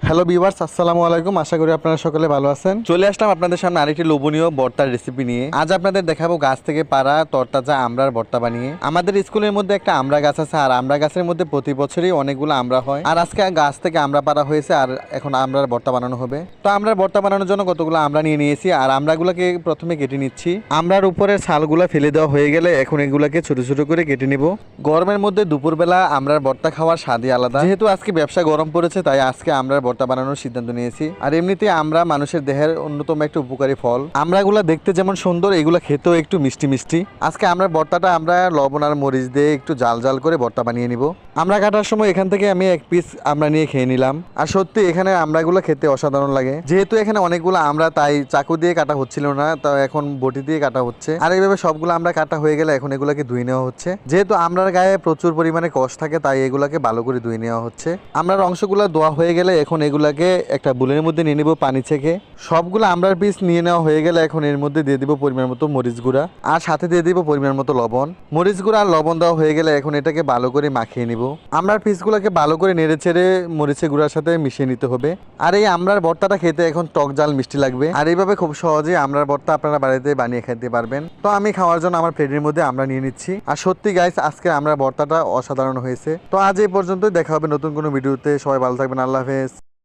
Hello viewers, আসসালামু আলাইকুম। আশা করি আপনারা সকলে ভালো আছেন। চলে আসলাম আপনাদের সামনে আরেকটি লোভনীয় ভর্তার রেসিপি নিয়ে। আজ আপনাদের দেখাবো গাছ থেকে পাড়া তরতাজা আমড়ার ভর্তা বানিয়ে। আমাদের স্কুলের মধ্যে একটা আমড়া গাছ আছে, আর আমড়া গাছের মধ্যে প্রতি বছরই অনেকগুলো আমড়া হয়। আর আজকে গাছ থেকে আমড়া পাড়া হয়েছে, আর এখন আমড়ার ভর্তা বানানো হবে। তো আমড়ার ভর্তা বানানোর জন্য কতগুলো আমড়া নিয়ে নিয়েছি, আর আমড়াগুলোকে প্রথমে কেটে নিচ্ছি। আমড়ার উপরের ছালগুলো ফেলে দেওয়া হয়ে গেলে এখন এগুলাকে ছোট ছোট করে কেটে নিব। গরমের মধ্যে দুপুরবেলা আমড়ার ভর্তা খাওয়ার স্বাদই আলাদা। যেহেতু আজকে ব্যবসা গরম পড়েছে, তাই আজকে আমড়ার ভর্তা বানানোর সিদ্ধান্ত নিয়েছি। আর এমনিতে আমরা মানুষের দেহের অন্যতম একটা উপকারী ফল। আমড়াগুলা দেখতে যেমন সুন্দর, এগুলা খেতেও একটু মিষ্টি মিষ্টি। আজকে আমড়ার ভর্তাটা আমরা লবণ আর মরিচ দিয়ে একটু জাল জাল করে ভর্তা বানিয়ে নিব। আমড়া কাটার সময় এখান থেকে আমি এক পিস আমড়া নিয়ে খেয়ে নিলাম। আর সত্যি এখানে আমড়াগুলো খেতে অসাধারণ লাগে। যেহেতু এখানে অনেকগুলো আমড়া, তাই চাকু দিয়ে কাটা হচ্ছিল না, তাই এখন বটি দিয়ে কাটা হচ্ছে। আর এইভাবে সবগুলো আমড়া কাটা হয়ে গেলে এখন এগুলাকে ধুয়ে নেওয়া হচ্ছে। যেহেতু আমড়ার গায়ে প্রচুর পরিমাণে কষ থাকে, তাই এগুলাকে ভালো করে ধুয়ে নেওয়া হচ্ছে। আমড়ার অংশগুলো ধোয়া হয়ে গেলে এখন এগুলাকে একটা বুলের মধ্যে নিয়ে নিব পানি থেকে। সবগুলো আমড়ার পিস নিয়ে নেওয়া হয়ে গেলে এখন এর মধ্যে দিয়ে দিব পরিমাণ মতো মরিচ গুঁড়া, আর সাথে দিয়ে দিব পরিমাণ মতো লবণ। মরিচ গুঁড়া আর লবণ দেওয়া হয়ে গেলে এখন এটাকে ভালো করে মাখিয়ে নিব। আমড়ার পিসগুলোকে ভালো করে নেড়ে ছেড়ে মরিচের গুঁড়ার সাথে মিশিয়ে নিতে হবে। আর এই আমড়ার ভর্তাটা খেতে এখন টক জাল মিষ্টি লাগবে। আর এইভাবে খুব সহজেই আমড়ার ভর্তা আপনারা বাড়িতে বানিয়ে খেতে পারবেন। তো আমি খাওয়ার জন্য আমার প্লেটের মধ্যে আমড়া নিয়ে নিচ্ছি। আর সত্যি গাইস, আজকে আমড়ার ভর্তাটা অসাধারণ হয়েছে। তো আজ এই পর্যন্তই, দেখা হবে নতুন কোনো ভিডিওতে। সবাই ভালো থাকবেন। আল্লাহ হাফেজ।